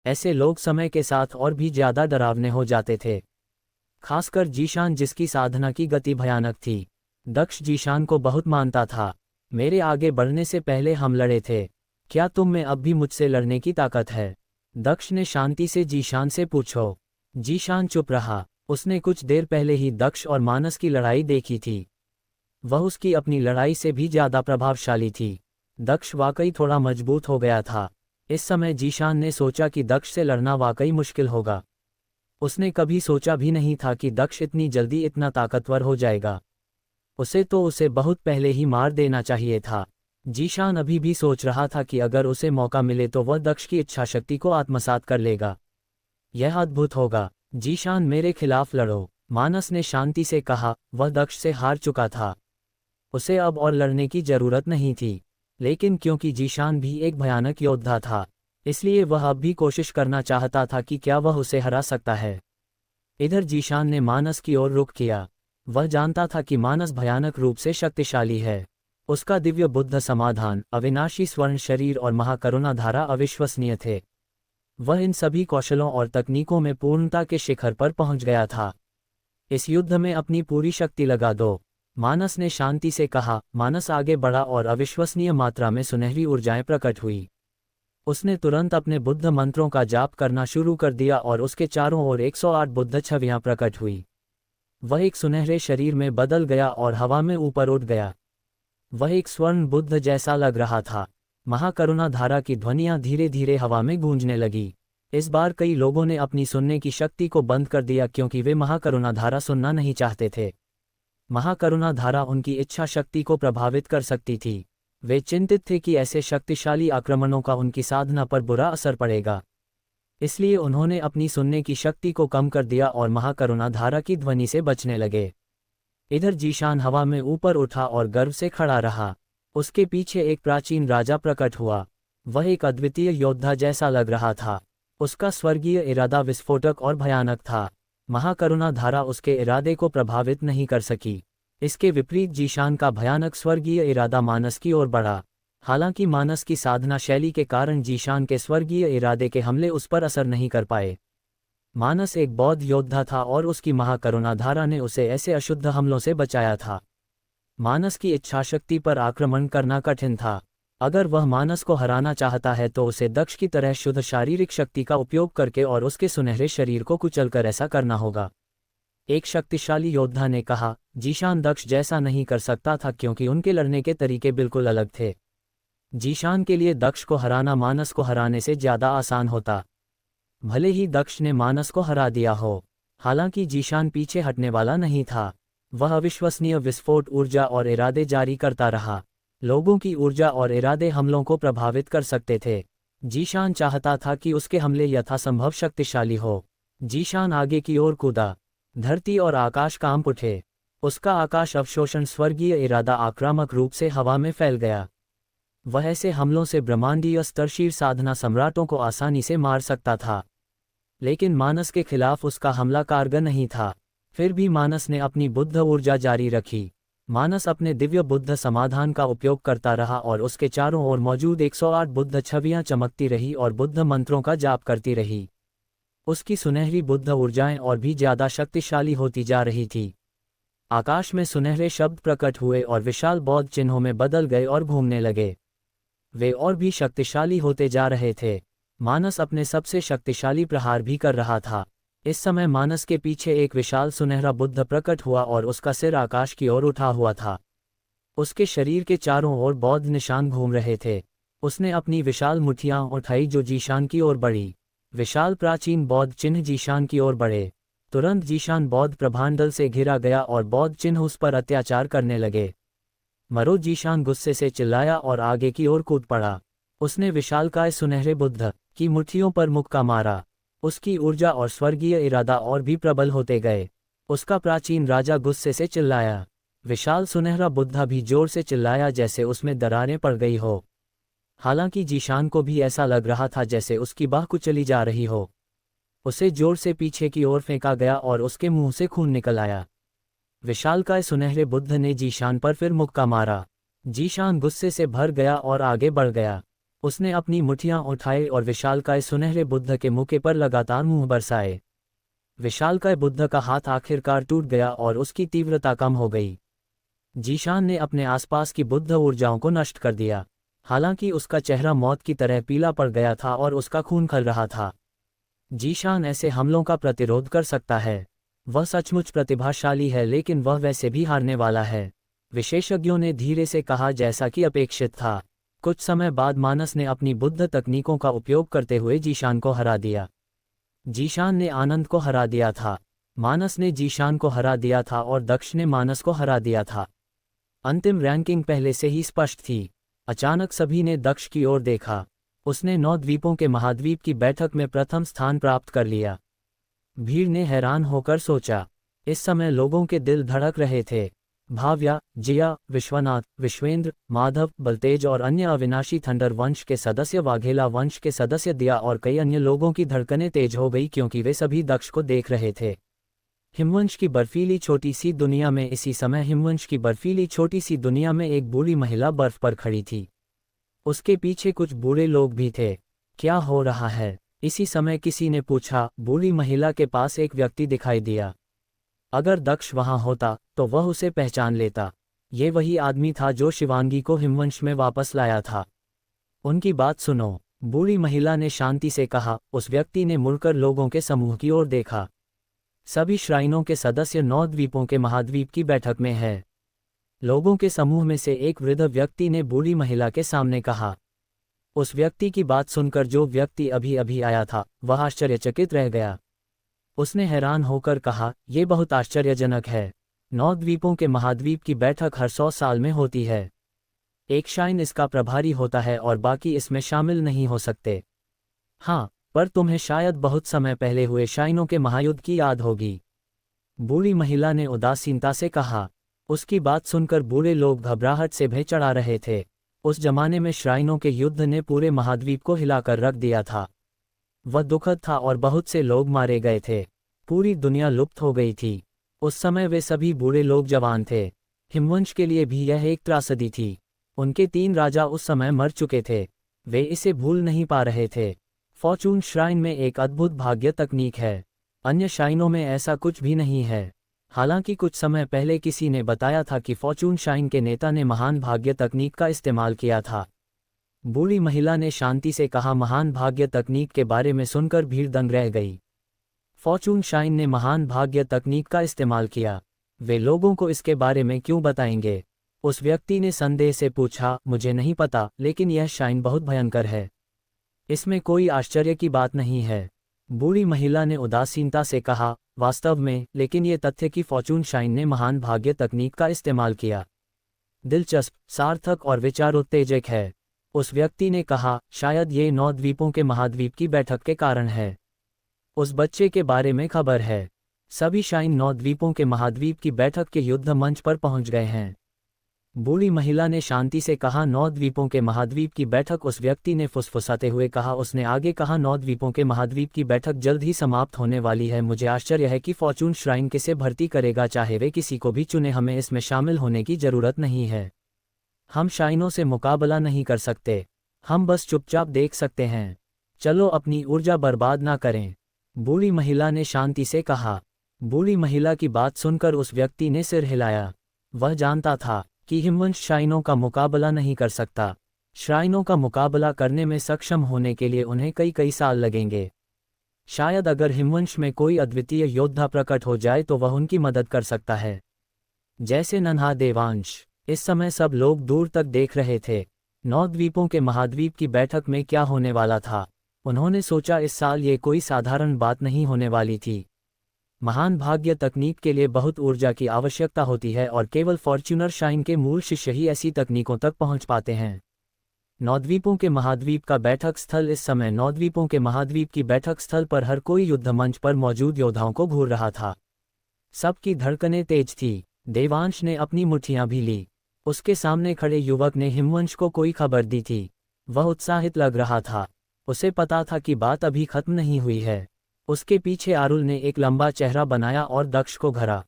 ऐसे लोग समय के साथ और भी ज्यादा डरावने हो जाते थे, खासकर जीशान जिसकी साधना की गति भयानक थी। दक्ष जीशान को बहुत मानता था। मेरे आगे बढ़ने से पहले हम लड़े थे, क्या तुम में अब भी मुझसे लड़ने की ताकत है? दक्ष ने शांति से जीशान से पूछो। जीशान चुप रहा। उसने कुछ देर पहले ही दक्ष और मानस की लड़ाई देखी थी। वह उसकी अपनी लड़ाई से भी ज्यादा प्रभावशाली थी। दक्ष वाकई थोड़ा मजबूत हो गया था। इस समय जीशान ने सोचा कि दक्ष से लड़ना वाकई मुश्किल होगा। उसने कभी सोचा भी नहीं था कि दक्ष इतनी जल्दी इतना ताकतवर हो जाएगा। उसे बहुत पहले ही मार देना चाहिए था। जीशान अभी भी सोच रहा था कि अगर उसे मौका मिले तो वह दक्ष की इच्छाशक्ति को आत्मसात कर लेगा। यह अद्भुत होगा। जीशान, मेरे खिलाफ लड़ो, मानस ने शांति से कहा। वह दक्ष से हार चुका था। उसे अब और लड़ने की जरूरत नहीं थी। लेकिन क्योंकि जीशान भी एक भयानक योद्धा था, इसलिए वह अब भी कोशिश करना चाहता था कि क्या वह उसे हरा सकता है। इधर जीशान ने मानस की ओर रुख किया। वह जानता था कि मानस भयानक रूप से शक्तिशाली है। उसका दिव्य बुद्ध समाधान, अविनाशी स्वर्ण शरीर और महाकरुणा धारा अविश्वसनीय थे। वह इन सभी कौशलों और तकनीकों में पूर्णता के शिखर पर पहुंच गया था। इस युद्ध में अपनी पूरी शक्ति लगा दो, मानस ने शांति से कहा। मानस आगे बढ़ा और अविश्वसनीय मात्रा में सुनहरी ऊर्जाएं प्रकट हुई। उसने तुरंत अपने बुद्ध मंत्रों का जाप करना शुरू कर दिया और उसके चारों ओर 108 बुद्ध छवियां प्रकट हुई। वह एक सुनहरे शरीर में बदल गया और हवा में ऊपर उड़ गया। वह एक स्वर्ण बुद्ध जैसा लग रहा था। महाकरुणा धारा की ध्वनियां धीरे धीरे हवा में गूंजने लगी। इस बार कई लोगों ने अपनी सुनने की शक्ति को बंद कर दिया क्योंकि वे महाकरुणा धारा सुनना नहीं चाहते थे। महाकरुणा धारा उनकी इच्छा शक्ति को प्रभावित कर सकती थी। वे चिंतित थे कि ऐसे शक्तिशाली आक्रमणों का उनकी साधना पर बुरा असर पड़ेगा। इसलिए उन्होंने अपनी सुनने की शक्ति को कम कर दिया और महाकरुणा धारा की ध्वनि से बचने लगे। इधर जीशान हवा में ऊपर उठा और गर्व से खड़ा रहा। उसके पीछे एक प्राचीन राजा प्रकट हुआ। वह एक अद्वितीय योद्धा जैसा लग रहा था। उसका स्वर्गीय इरादा विस्फोटक और भयानक था। महाकरुणा धारा उसके इरादे को प्रभावित नहीं कर सकी। इसके विपरीत जीशान का भयानक स्वर्गीय इरादा मानस की ओर बढ़ा। हालांकि मानस की साधना शैली के कारण जीशान के स्वर्गीय इरादे के हमले उस पर असर नहीं कर पाए। मानस एक बौद्ध योद्धा था और उसकी महाकरुणा धारा ने उसे ऐसे अशुद्ध हमलों से बचाया था। मानस की इच्छाशक्ति पर आक्रमण करना कठिन था। अगर वह मानस को हराना चाहता है तो उसे दक्ष की तरह शुद्ध शारीरिक शक्ति का उपयोग करके और उसके सुनहरे शरीर को कुचलकर ऐसा करना होगा। एक शक्तिशाली योद्धा ने कहा। जीशान दक्ष जैसा नहीं कर सकता था क्योंकि उनके लड़ने के तरीके बिल्कुल अलग थे। जीशान के लिए दक्ष को हराना मानस को हराने से ज्यादा आसान होता। भले ही दक्ष ने मानस को हरा दिया हो, हालांकि जीशान पीछे हटने वाला नहीं था। वह अविश्वसनीय विस्फोट ऊर्जा और इरादे जारी करता रहा। लोगों की ऊर्जा और इरादे हमलों को प्रभावित कर सकते थे। जीशान चाहता था कि उसके हमले यथासंभव शक्तिशाली हो। जीशान आगे की ओर कूदा। धरती और आकाश कांप उठे। उसका आकाश अवशोषण स्वर्गीय इरादा आक्रामक रूप से हवा में फैल गया। वह ऐसे हमलों से ब्रह्मांडीय स्तरशील साधना सम्राटों को आसानी से मार सकता था। लेकिन मानस के खिलाफ उसका हमला कारगर नहीं था। फिर भी मानस ने अपनी बुद्ध ऊर्जा जारी रखी। मानस अपने दिव्य बुद्ध समाधान का उपयोग करता रहा और उसके चारों ओर मौजूद 108 बुद्ध छवियां चमकती रही और बुद्ध मंत्रों का जाप करती रही। उसकी सुनहरी बुद्ध ऊर्जाएं और भी ज्यादा शक्तिशाली होती जा रही थी। आकाश में सुनहरे शब्द प्रकट हुए और विशाल बौद्ध चिन्हों में बदल गए और घूमने लगे। वे और भी शक्तिशाली होते जा रहे थे। मानस अपने सबसे शक्तिशाली प्रहार भी कर रहा था। इस समय मानस के पीछे एक विशाल सुनहरा बुद्ध प्रकट हुआ और उसका सिर आकाश की ओर उठा हुआ था। उसके शरीर के चारों ओर बौद्ध निशान घूम रहे थे। उसने अपनी विशाल मुठ्ठियां उठाई जो जीशान की ओर बढ़ी। विशाल प्राचीन बौद्ध चिन्ह जीशान की ओर बढ़े। तुरंत जीशान बौद्ध प्रभांडल से घिरा गया और बौद्ध चिन्ह उस पर अत्याचार करने लगे। मरो, जीशान गुस्से से चिल्लाया और आगे की ओर कूद पड़ा। उसने विशालकाय सुनहरे बुद्ध की मुट्ठियों पर मुक्का मारा। उसकी ऊर्जा और स्वर्गीय इरादा और भी प्रबल होते गए। उसका प्राचीन राजा गुस्से से चिल्लाया। विशाल सुनहरा बुद्धा भी जोर से चिल्लाया जैसे उसमें दरारें पड़ गई हो। हालांकि जीशान को भी ऐसा लग रहा था जैसे उसकी बाह कुचली जा रही हो। उसे जोर से पीछे की ओर फेंका गया और उसके मुंह से खून निकल आया। विशालकाय सुनहरे बुद्ध ने जीशान पर फिर मुक्का मारा। जीशान गुस्से से भर गया और आगे बढ़ गया। उसने अपनी मुठियां उठाई और विशालकाय सुनहरे बुद्ध के मुके पर लगातार मुंह बरसाए। विशालकाय बुद्ध का हाथ आखिरकार टूट गया और उसकी तीव्रता कम हो गई। जीशान ने अपने आसपास की बुद्ध ऊर्जाओं को नष्ट कर दिया। हालांकि उसका चेहरा मौत की तरह पीला पड़ गया था और उसका खून खल रहा था। जीशान ऐसे हमलों का प्रतिरोध कर सकता है। वह सचमुच प्रतिभाशाली है, लेकिन वह वैसे भी हारने वाला है, विशेषज्ञों ने धीरे से कहा, जैसा कि अपेक्षित था। कुछ समय बाद मानस ने अपनी बुद्ध तकनीकों का उपयोग करते हुए जीशान को हरा दिया। जीशान ने आनंद को हरा दिया था, मानस ने जीशान को हरा दिया था और दक्ष ने मानस को हरा दिया था। अंतिम रैंकिंग पहले से ही स्पष्ट थी। अचानक सभी ने दक्ष की ओर देखा। उसने 9 द्वीपों के महाद्वीप की बैठक में प्रथम स्थान प्राप्त कर लिया। भीड़ ने हैरान होकर सोचा। इस समय लोगों के दिल धड़क रहे थे। भाव्या, जिया, विश्वनाथ, विश्वेंद्र, माधव, बलतेज और अन्य अविनाशी थंडर वंश के सदस्य, वाघेला वंश के सदस्य दिया और कई अन्य लोगों की धड़कनें तेज हो गई क्योंकि वे सभी दक्ष को देख रहे थे। हिमवंश की बर्फीली छोटी सी दुनिया में इसी समय हिमवंश की बर्फीली छोटी सी दुनिया में एक बूढ़ी महिला बर्फ पर खड़ी थी। उसके पीछे कुछ बूढ़े लोग भी थे। क्या हो रहा है? इसी समय किसी ने पूछा। बूढ़ी महिला के पास एक व्यक्ति दिखाई दिया। अगर दक्ष वहां होता तो वह उसे पहचान लेता। ये वही आदमी था जो शिवांगी को हिमवंश में वापस लाया था। उनकी बात सुनो, बूढ़ी महिला ने शांति से कहा। उस व्यक्ति ने मुड़कर लोगों के समूह की ओर देखा। सभी श्राइनों के सदस्य 9 द्वीपों के महाद्वीप की बैठक में हैं। लोगों के समूह में से एक वृद्ध व्यक्ति ने बूढ़ी महिला के सामने कहा। उस व्यक्ति की बात सुनकर जो व्यक्ति अभी अभी आया था वह आश्चर्यचकित रह गया। उसने हैरान होकर कहा, यह बहुत आश्चर्यजनक है। 9 द्वीपों के महाद्वीप की बैठक हर 100 साल में होती है। एक शाइन इसका प्रभारी होता है और बाकी इसमें शामिल नहीं हो सकते। हाँ, पर तुम्हें शायद बहुत समय पहले हुए शाइनों के महायुद्ध की याद होगी, बूढ़ी महिला ने उदासीनता से कहा। उसकी बात सुनकर बूढ़े लोग घबराहट से भय चढ़ा रहे थे। उस जमाने में श्राइनों के युद्ध ने पूरे महाद्वीप को हिलाकर रख दिया था। वह दुखद था और बहुत से लोग मारे गए थे। पूरी दुनिया लुप्त हो गई थी। उस समय वे सभी बूढ़े लोग जवान थे। हिमवंश के लिए भी यह एक त्रासदी थी। उनके 3 राजा उस समय मर चुके थे। वे इसे भूल नहीं पा रहे थे। फॉर्चून श्राइन में एक अद्भुत भाग्य तकनीक है। अन्य शाइनों में ऐसा कुछ भी नहीं है। हालांकि कुछ समय पहले किसी ने बताया था कि फॉर्चून शाइन के नेता ने महान भाग्य तकनीक का इस्तेमाल किया था। बूढ़ी महिला ने शांति से कहा। महान भाग्य तकनीक के बारे में सुनकर भीड़ दंग रह गई। फॉर्चून शाइन ने महान भाग्य तकनीक का इस्तेमाल किया। वे लोगों को इसके बारे में क्यों बताएंगे? उस व्यक्ति ने संदेह से पूछा। मुझे नहीं पता, लेकिन यह शाइन बहुत भयंकर है। इसमें कोई आश्चर्य की बात नहीं है, बूढ़ी महिला ने उदासीनता से कहा। वास्तव में, लेकिन ये तथ्य कि फॉर्चून शाइन ने महान भाग्य तकनीक का इस्तेमाल किया दिलचस्प, सार्थक और विचारोत्तेजक है। उस व्यक्ति ने कहा, शायद ये 9 द्वीपों के महाद्वीप की बैठक के कारण है। उस बच्चे के बारे में खबर है। सभी शाइन 9 द्वीपों के महाद्वीप की बैठक के युद्ध मंच पर पहुंच गए हैं। बूढ़ी महिला ने शांति से कहा। 9 द्वीपों के महाद्वीप की बैठक, उस व्यक्ति ने फुसफुसाते हुए कहा। उसने आगे कहा, 9 द्वीपों के महाद्वीप की बैठक जल्द ही समाप्त होने वाली है। मुझे आश्चर्य है कि फॉर्चून श्राइन किसे भर्ती करेगा, चाहे वे किसी को भी चुने। हमें इसमें शामिल होने की जरूरत नहीं है। हम शाइनों से मुकाबला नहीं कर सकते। हम बस चुपचाप देख सकते हैं। चलो अपनी ऊर्जा बर्बाद ना करें, बूढ़ी महिला ने शांति से कहा। बूढ़ी महिला की बात सुनकर उस व्यक्ति ने सिर हिलाया। वह जानता था कि हिमवंश श्राइनों का मुकाबला नहीं कर सकता। श्राइनों का मुकाबला करने में सक्षम होने के लिए उन्हें कई साल लगेंगे। शायद अगर हिमवंश में कोई अद्वितीय योद्धा प्रकट हो जाए तो वह उनकी मदद कर सकता है, जैसे नन्हा देवांश। इस समय सब लोग दूर तक देख रहे थे। 9 द्वीपों के महाद्वीप की बैठक में क्या होने वाला था। उन्होंने सोचा, इस साल ये कोई साधारण बात नहीं होने वाली थी। महान भाग्य तकनीक के लिए बहुत ऊर्जा की आवश्यकता होती है और केवल फॉर्च्यूनर शाइन के मूल शिष्य ही ऐसी तकनीकों तक पहुंच पाते हैं। 9 द्वीपों के महाद्वीप का बैठक स्थल। इस समय 9 द्वीपों के महाद्वीप की बैठक स्थल पर हर कोई युद्ध मंच पर मौजूद योद्धाओं को घूर रहा था। सबकी धड़कनें तेज थी। देवांश ने अपनी मुट्ठियां भी ली। उसके सामने खड़े युवक ने हिमवंश को कोई खबर दी थी। वह उत्साहित लग रहा था। उसे पता था कि बात अभी खत्म नहीं हुई है। उसके पीछे आरुल ने एक लंबा चेहरा बनाया और दक्ष को घरा।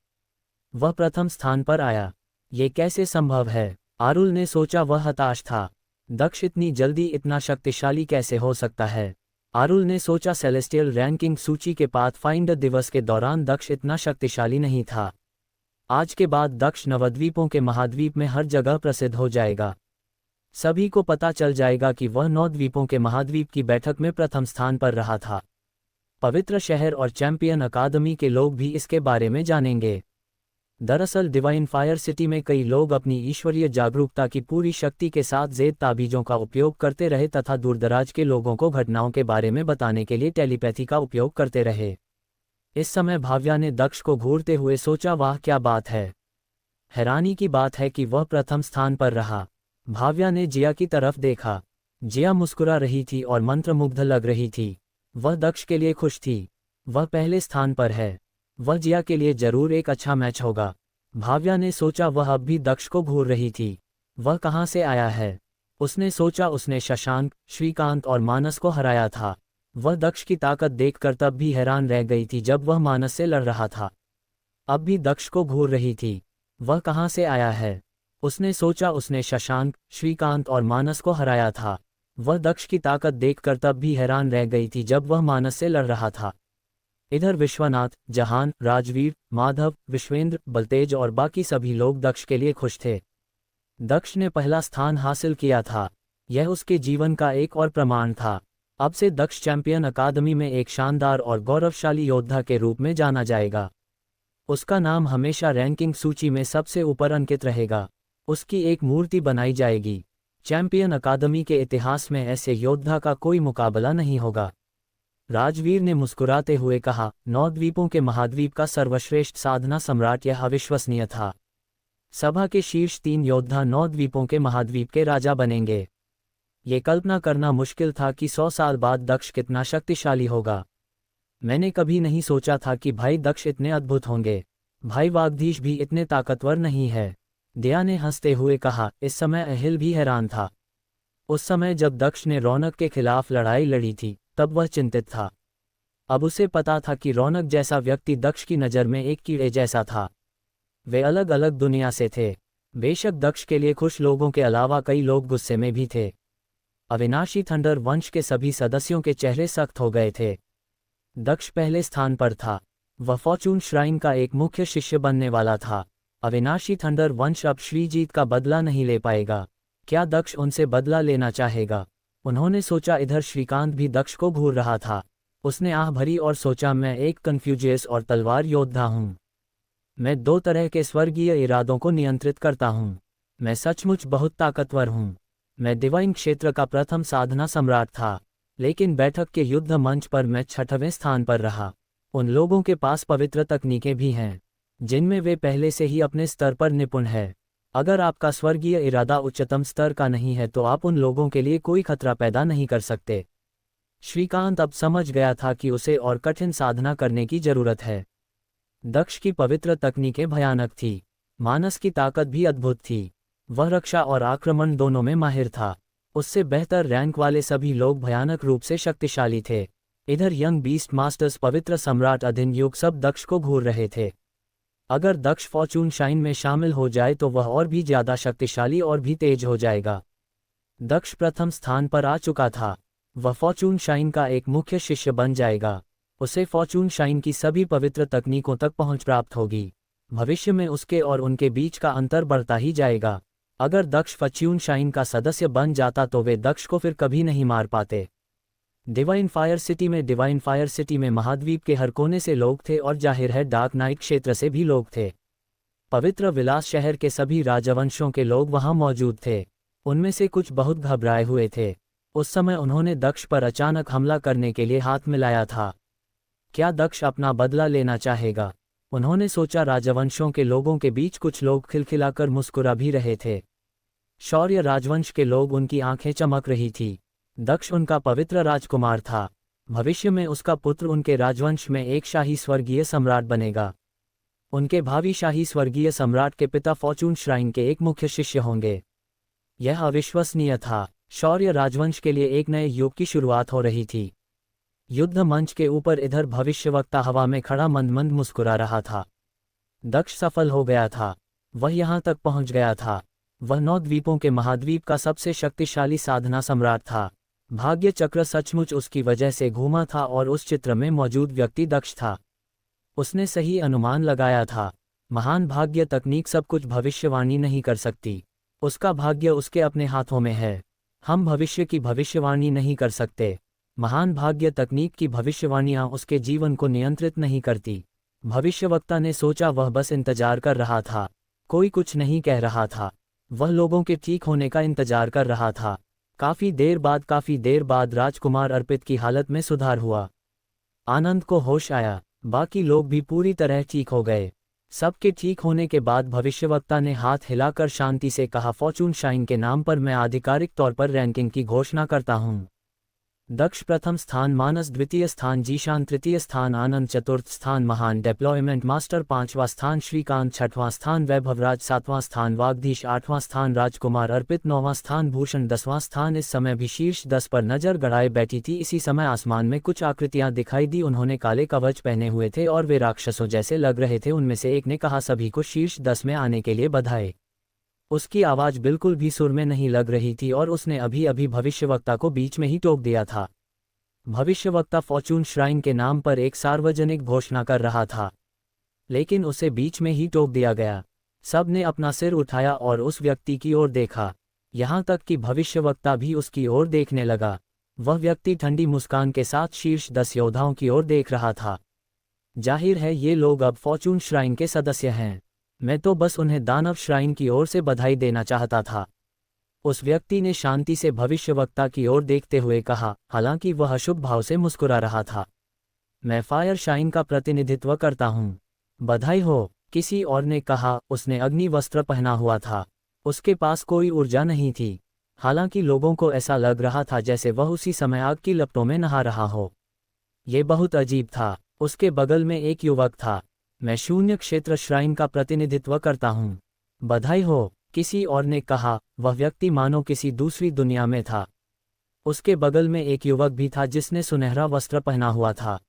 वह प्रथम स्थान पर आया। ये कैसे संभव है? आरुल ने सोचा। वह हताश था। दक्ष इतनी जल्दी इतना शक्तिशाली कैसे हो सकता है? आरुल ने सोचा। सेलेस्टियल रैंकिंग सूची के पाथफाइंडर दिवस के दौरान दक्ष इतना शक्तिशाली नहीं था। आज के बाद दक्ष नवद्वीपों के महाद्वीप में हर जगह प्रसिद्ध हो जाएगा। सभी को पता चल जाएगा कि वह 9 द्वीपों के महाद्वीप की बैठक में प्रथम स्थान पर रहा था। पवित्र शहर और चैंपियन अकादमी के लोग भी इसके बारे में जानेंगे। दरअसल डिवाइन फायर सिटी में कई लोग अपनी ईश्वरीय जागरूकता की पूरी शक्ति के साथ ज़ेद ताबीजों का उपयोग करते रहे तथा दूरदराज के लोगों को घटनाओं के बारे में बताने के लिए टेलीपैथी का उपयोग करते रहे। इस समय भाव्या ने दक्ष को घूरते हुए सोचा, वाह क्या बात है। हैरानी की बात है कि वह प्रथम स्थान पर रहा। भाव्या ने जिया की तरफ देखा। जिया मुस्कुरा रही थी और मंत्रमुग्ध लग रही थी। वह दक्ष के लिए खुश थी। वह पहले स्थान पर है। वह जिया के लिए जरूर एक अच्छा मैच होगा। भाव्या ने सोचा। वह अब भी दक्ष को घूर रही थी। वह कहाँ से आया है? उसने सोचा। उसने शशांक, श्रीकांत और मानस को हराया था। वह दक्ष की ताकत देखकर तब भी हैरान रह गई थी जब वह मानस से लड़ रहा था। अब भी दक्ष को घूर रही थी। वह कहाँ से आया है? उसने सोचा। उसने शशांक, श्रीकांत और मानस को हराया था। वह दक्ष की ताकत देखकर तब भी हैरान रह गई थी जब वह मानस से लड़ रहा था। इधर विश्वनाथ, जहान, राजवीर, माधव, विश्वेंद्र, बलतेज और बाकी सभी लोग दक्ष के लिए खुश थे। दक्ष ने पहला स्थान हासिल किया था। यह उसके जीवन का एक और प्रमाण था। अब से दक्ष चैंपियन अकादमी में एक शानदार और गौरवशाली योद्धा के रूप में जाना जाएगा। उसका नाम हमेशा रैंकिंग सूची में सबसे ऊपर अंकित रहेगा। उसकी एक मूर्ति बनाई जाएगी। चैंपियन अकादमी के इतिहास में ऐसे योद्धा का कोई मुकाबला नहीं होगा। राजवीर ने मुस्कुराते हुए कहा, 9 द्वीपों के महाद्वीप का सर्वश्रेष्ठ साधना सम्राट यह अविश्वसनीय था। सभा के शीर्ष 3 योद्धा 9 द्वीपों के महाद्वीप के राजा बनेंगे। ये कल्पना करना मुश्किल था कि 100 साल बाद दक्ष कितना शक्तिशाली होगा। मैंने कभी नहीं सोचा था कि भाई दक्ष इतने अद्भुत होंगे। भाई वागधीश भी इतने ताकतवर नहीं है। दया ने हंसते हुए कहा। इस समय अहिल भी हैरान था। उस समय जब दक्ष ने रौनक के खिलाफ लड़ाई लड़ी थी तब वह चिंतित था। अब उसे पता था कि रौनक जैसा व्यक्ति दक्ष की नज़र में एक कीड़े जैसा था। वे अलग अलग दुनिया से थे। बेशक दक्ष के लिए खुश लोगों के अलावा कई लोग गुस्से में भी थे। अविनाशी थंडर वंश के सभी सदस्यों के चेहरे सख्त हो गए थे। दक्ष पहले स्थान पर था। वह फॉर्चून श्राइन का एक मुख्य शिष्य बनने वाला था। अविनाशी थंडर वंश अब श्रीजीत का बदला नहीं ले पाएगा। क्या दक्ष उनसे बदला लेना चाहेगा? उन्होंने सोचा। इधर श्रीकांत भी दक्ष को घूर रहा था। उसने आह भरी और सोचा, मैं एक कन्फ्यूजियस और तलवार योद्धा हूँ। मैं 2 तरह के स्वर्गीय इरादों को नियंत्रित करता हूँ। मैं सचमुच बहुत ताकतवर हूँ। मैं डिवाइन क्षेत्र का प्रथम साधना सम्राट था, लेकिन बैठक के युद्ध मंच पर मैं 6वें स्थान पर रहा। उन लोगों के पास पवित्र तकनीकें भी हैं जिनमें वे पहले से ही अपने स्तर पर निपुण हैं। अगर आपका स्वर्गीय इरादा उच्चतम स्तर का नहीं है तो आप उन लोगों के लिए कोई खतरा पैदा नहीं कर सकते। श्रीकांत अब समझ गया था कि उसे और कठिन साधना करने की जरूरत है। दक्ष की पवित्र तकनीकें भयानक थी। मानस की ताकत भी अद्भुत थी। वह रक्षा और आक्रमण दोनों में माहिर था। उससे बेहतर रैंक वाले सभी लोग भयानक रूप से शक्तिशाली थे। इधर यंग बीस्ट मास्टर्स, पवित्र सम्राट, अधीन युग सब दक्ष को घूर रहे थे। अगर दक्ष फॉर्चून शाइन में शामिल हो जाए तो वह और भी ज्यादा शक्तिशाली और भी तेज हो जाएगा। दक्ष प्रथम स्थान पर आ चुका था। वह फॉर्चून शाइन का एक मुख्य शिष्य बन जाएगा। उसे फॉर्चून शाइन की सभी पवित्र तकनीकों तक पहुंच प्राप्त होगी। भविष्य में उसके और उनके बीच का अंतर बढ़ता ही जाएगा। अगर दक्ष फॉर्चून शाइन का सदस्य बन जाता तो वे दक्ष को फिर कभी नहीं मार पाते। डिवाइन फायर सिटी में महाद्वीप के हर कोने से लोग थे और जाहिर है डार्क नाइट क्षेत्र से भी लोग थे। पवित्र विलास शहर के सभी राजवंशों के लोग वहां मौजूद थे। उनमें से कुछ बहुत घबराए हुए थे। उस समय उन्होंने दक्ष पर अचानक हमला करने के लिए हाथ मिलाया था। क्या दक्ष अपना बदला लेना चाहेगा? उन्होंने सोचा। राजवंशों के लोगों के बीच कुछ लोग खिलखिलाकर मुस्कुरा भी रहे थे। शौर्य राजवंश के लोग, उनकी आंखें चमक रही थी। दक्ष उनका पवित्र राजकुमार था। भविष्य में उसका पुत्र उनके राजवंश में एक शाही स्वर्गीय सम्राट बनेगा। उनके भावी शाही स्वर्गीय सम्राट के पिता फॉर्चून श्राइन के एक मुख्य शिष्य होंगे। यह अविश्वसनीय था। शौर्य राजवंश के लिए एक नए युग की शुरुआत हो रही थी। युद्ध मंच के ऊपर इधर भविष्यवक्ता हवा में खड़ा मंद मंद मुस्कुरा रहा था। दक्ष सफल हो गया था। वह यहाँ तक पहुँच गया था। वह 9 द्वीपों के महाद्वीप का सबसे शक्तिशाली साधना सम्राट था। भाग्य चक्र सचमुच उसकी वजह से घूमा था और उस चित्र में मौजूद व्यक्ति दक्ष था। उसने सही अनुमान लगाया था। महान भाग्य तकनीक सब कुछ भविष्यवाणी नहीं कर सकती। उसका भाग्य उसके अपने हाथों में है। हम भविष्य की भविष्यवाणी नहीं कर सकते। महान भाग्य तकनीक की भविष्यवाणियां उसके जीवन को नियंत्रित नहीं करती। भविष्यवक्ता ने सोचा वह बस इंतजार कर रहा था। कोई कुछ नहीं कह रहा था। वह लोगों के ठीक होने का इंतजार कर रहा था। काफी देर बाद राजकुमार अर्पित की हालत में सुधार हुआ। आनंद को होश आया। बाकी लोग भी पूरी तरह ठीक हो गए। सबके ठीक होने के बाद भविष्यवक्ता ने हाथ हिलाकर शांति से कहा, फॉर्चून शाइन के नाम पर मैं आधिकारिक तौर पर रैंकिंग की घोषणा करता हूं। दक्ष प्रथम स्थान, मानस द्वितीय स्थान, जीशान तृतीय स्थान, आनंद चतुर्थ स्थान, महान डिप्लॉयमेंट मास्टर पांचवां स्थान, श्रीकांत छठवां स्थान, वैभवराज सातवां स्थान, वागधीश आठवां स्थान, राजकुमार अर्पित नौवां स्थान, भूषण 10वां स्थान। इस समय भी शीर्ष 10 पर नजर गड़ाए बैठी थी। इसी समय आसमान में कुछ आकृतियां दिखाई दी। उन्होंने काले कवच पहने हुए थे और वे राक्षसों जैसे लग रहे थे। उनमें से एक ने कहा, सभी को शीर्ष 10 में आने के लिए बधाई। उसकी आवाज बिल्कुल भी सुर में नहीं लग रही थी और उसने अभी अभी भविष्यवक्ता को बीच में ही टोक दिया था। भविष्यवक्ता फॉर्चून श्राइन के नाम पर एक सार्वजनिक घोषणा कर रहा था, लेकिन उसे बीच में ही टोक दिया गया। सब ने अपना सिर उठाया और उस व्यक्ति की ओर देखा, यहाँ तक कि भविष्यवक्ता भी उसकी ओर देखने लगा। वह व्यक्ति ठंडी मुस्कान के साथ शीर्ष 10 योद्धाओं की ओर देख रहा था। जाहिर है ये लोग अब फॉर्चून श्राइन के सदस्य हैं। मैं तो बस उन्हें दानव श्राइन की ओर से बधाई देना चाहता था। उस व्यक्ति ने शांति से भविष्यवक्ता की ओर देखते हुए कहा, हालांकि वह अशुभ भाव से मुस्कुरा रहा था। मैं फायर शाइन का प्रतिनिधित्व करता हूँ। बधाई हो, किसी और ने कहा। उसने अग्नि वस्त्र पहना हुआ था। उसके पास कोई ऊर्जा नहीं थी। हालांकि लोगों को ऐसा लग रहा था जैसे वह उसी समय आग की लपटों में नहा रहा हो। ये बहुत अजीब था। उसके बगल में एक युवक था। मैं शून्य क्षेत्र श्राइन का प्रतिनिधित्व करता हूँ। बधाई हो, किसी और ने कहा। वह व्यक्ति मानो किसी दूसरी दुनिया में था। उसके बगल में एक युवक भी था जिसने सुनहरा वस्त्र पहना हुआ था।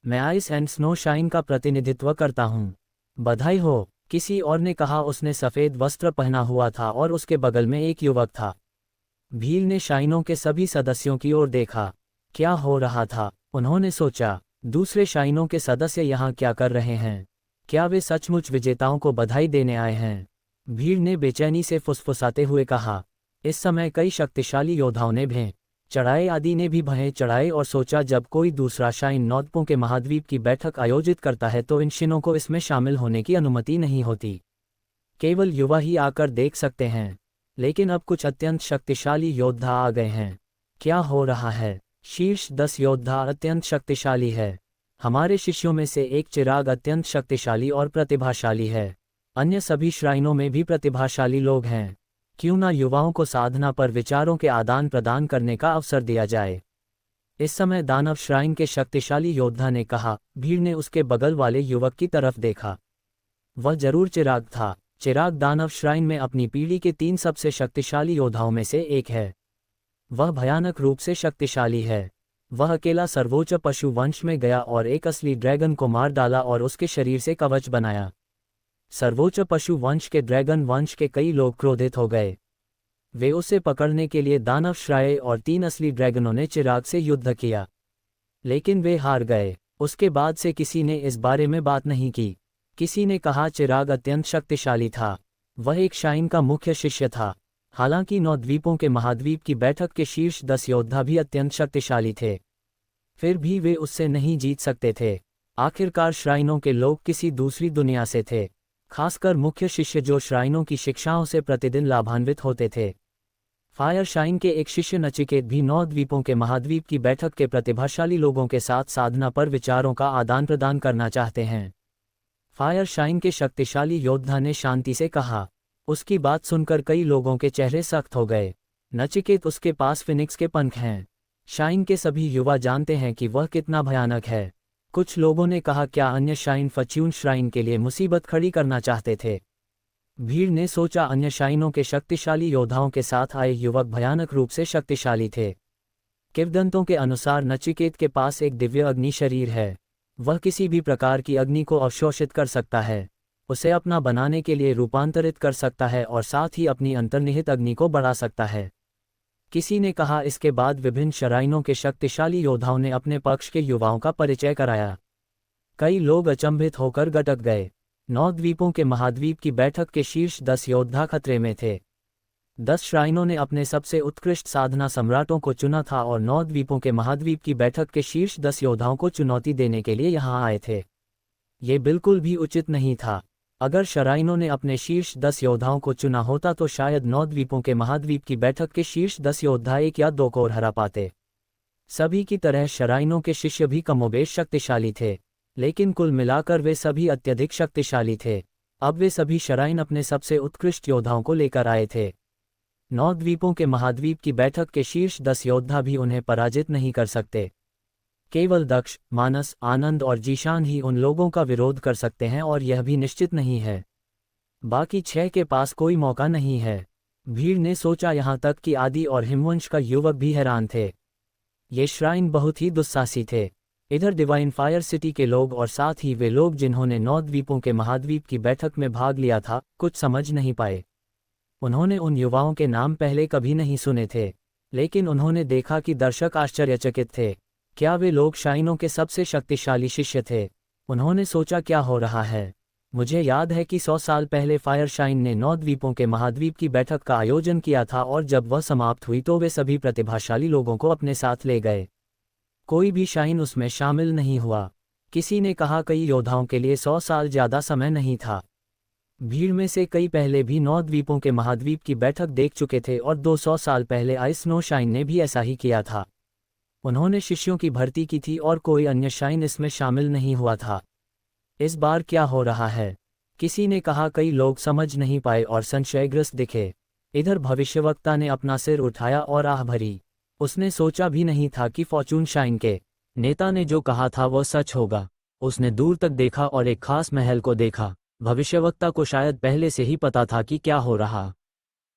मैं आइस एंड स्नो शाइन का प्रतिनिधित्व करता हूँ। बधाई हो, किसी और ने कहा। उसने सफ़ेद वस्त्र पहना हुआ था और उसके बगल में एक युवक था। भीड़ ने शाइनों के सभी सदस्यों की ओर देखा। क्या हो रहा था? उन्होंने सोचा, दूसरे शाइनों के सदस्य यहाँ क्या कर रहे हैं? क्या वे सचमुच विजेताओं को बधाई देने आए हैं? भीड़ ने बेचैनी से फुसफुसाते हुए कहा। इस समय कई शक्तिशाली योद्धाओं ने भयं चढ़ाए, आदि ने भी भयं चढ़ाए और सोचा, जब कोई दूसरा शाइन नौद्वीपों के महाद्वीप की बैठक आयोजित करता है तो इन शिनों को इसमें शामिल होने की अनुमति नहीं होती। केवल युवा ही आकर देख सकते हैं। लेकिन अब कुछ अत्यंत शक्तिशाली योद्धा आ गए हैं। क्या हो रहा है? शीर्ष 10 योद्धा अत्यंत शक्तिशाली है। हमारे शिष्यों में से एक चिराग अत्यंत शक्तिशाली और प्रतिभाशाली है। अन्य सभी श्राइनों में भी प्रतिभाशाली लोग हैं। क्यों ना युवाओं को साधना पर विचारों के आदान प्रदान करने का अवसर दिया जाए। इस समय दानव श्राइन के शक्तिशाली योद्धा ने कहा। भीड़ ने उसके बगल वाले युवक की तरफ देखा। वह जरूर चिराग था। चिराग दानव श्राइन में अपनी पीढ़ी के 3 सबसे शक्तिशाली योद्धाओं में से एक है। वह भयानक रूप से शक्तिशाली है। वह अकेला सर्वोच्च पशु वंश में गया और एक असली ड्रैगन को मार डाला और उसके शरीर से कवच बनाया। सर्वोच्च पशु वंश के ड्रैगन वंश के कई लोग क्रोधित हो गए। वे उसे पकड़ने के लिए दानव श्राय और 3 असली ड्रैगनों ने चिराग से युद्ध किया, लेकिन वे हार गए। उसके बाद से किसी ने इस बारे में बात नहीं की। किसी ने कहा चिराग अत्यंत शक्तिशाली था। वह एक शाइन का मुख्य शिष्य था। हालांकि 9 द्वीपों के महाद्वीप की बैठक के शीर्ष 10 योद्धा भी अत्यंत शक्तिशाली थे, फिर भी वे उससे नहीं जीत सकते थे। आखिरकार श्राइनों के लोग किसी दूसरी दुनिया से थे, खासकर मुख्य शिष्य जो श्राइनों की शिक्षाओं से प्रतिदिन लाभान्वित होते थे। फायर शाइन के एक शिष्य नचिकेत भी 9 द्वीपों के महाद्वीप की बैठक के प्रतिभाशाली लोगों के साथ साधना पर विचारों का आदान प्रदान करना चाहते हैं। फायर शाइन के शक्तिशाली योद्धा ने शांति से कहा। उसकी बात सुनकर कई लोगों के चेहरे सख्त हो गए। नचिकेत, उसके पास फिनिक्स के पंख हैं। शाइन के सभी युवा जानते हैं कि वह कितना भयानक है। कुछ लोगों ने कहा, क्या अन्य शाइन फॉर्च्यून श्राइन के लिए मुसीबत खड़ी करना चाहते थे? भीड़ ने सोचा, अन्य शाइनों के शक्तिशाली योद्धाओं के साथ आए युवक भयानक रूप से शक्तिशाली थे। किंवदंतों के अनुसार नचिकेत के पास एक दिव्य अग्नि शरीर है। वह किसी भी प्रकार की अग्नि को अवशोषित कर सकता है। उसे अपना बनाने के लिए रूपांतरित कर सकता है और साथ ही अपनी अंतर्निहित अग्नि को बढ़ा सकता है। किसी ने कहा, इसके बाद विभिन्न श्राइनों के शक्तिशाली योद्धाओं ने अपने पक्ष के युवाओं का परिचय कराया। कई लोग अचंभित होकर गटक गए। 9 द्वीपों के महाद्वीप की बैठक के शीर्ष 10 योद्धा खतरे में थे। 10 श्राइनों ने अपने सबसे उत्कृष्ट साधना सम्राटों को चुना था और 9 द्वीपों के महाद्वीप की बैठक के शीर्ष 10 योद्धाओं को चुनौती देने के लिए यहाँ आए थे। ये बिल्कुल भी उचित नहीं था। अगर श्राइनों ने अपने शीर्ष 10 योद्धाओं को चुना होता तो शायद 9 द्वीपों के महाद्वीप की बैठक के शीर्ष 10 योद्धा 1 या 2 को और हरा पाते। सभी की तरह श्राइनों के शिष्य भी कमोबेश शक्तिशाली थे, लेकिन कुल मिलाकर वे सभी अत्यधिक शक्तिशाली थे। अब वे सभी श्राइन अपने सबसे उत्कृष्ट योद्धाओं को लेकर आए थे। 9 द्वीपों के महाद्वीप की बैठक के शीर्ष 10 योद्धा भी उन्हें पराजित नहीं कर सकते। केवल दक्ष, मानस, आनंद और जीशान ही उन लोगों का विरोध कर सकते हैं और यह भी निश्चित नहीं है। बाकी 6 के पास कोई मौका नहीं है। भीड़ ने सोचा, यहाँ तक कि आदि और हिमवंश का युवक भी हैरान थे। ये श्राइन बहुत ही दुस्साहसी थे। इधर डिवाइन फायर सिटी के लोग और साथ ही वे लोग जिन्होंने 9 द्वीपों के महाद्वीप की बैठक में भाग लिया था, कुछ समझ नहीं पाए। उन्होंने उन युवाओं के नाम पहले कभी नहीं सुने थे, लेकिन उन्होंने देखा कि दर्शक आश्चर्यचकित थे। क्या वे लोग श्राइनों के सबसे शक्तिशाली शिष्य थे? उन्होंने सोचा, क्या हो रहा है? मुझे याद है कि 100 साल पहले फायर शाइन ने 9 द्वीपों के महाद्वीप की बैठक का आयोजन किया था और जब वह समाप्त हुई तो वे सभी प्रतिभाशाली लोगों को अपने साथ ले गए। कोई भी शाइन उसमें शामिल नहीं हुआ। किसी ने कहा, कई योद्धाओं के लिए 100 साल ज़्यादा समय नहीं था। भीड़ में से कई पहले भी 9 द्वीपों के महाद्वीप की बैठक देख चुके थे और 200 साल पहले आइस स्नो शाइन ने भी ऐसा ही किया था। उन्होंने शिष्यों की भर्ती की थी और कोई अन्य शाइन इसमें शामिल नहीं हुआ था। इस बार क्या हो रहा है? किसी ने कहा, कई लोग समझ नहीं पाए और संशयग्रस्त दिखे। इधर भविष्यवक्ता ने अपना सिर उठाया और आह भरी। उसने सोचा भी नहीं था कि फॉर्चून शाइन के नेता ने जो कहा था वह सच होगा। उसने दूर तक देखा और एक खास महल को देखा। भविष्यवक्ता को शायद पहले से ही पता था कि क्या हो रहा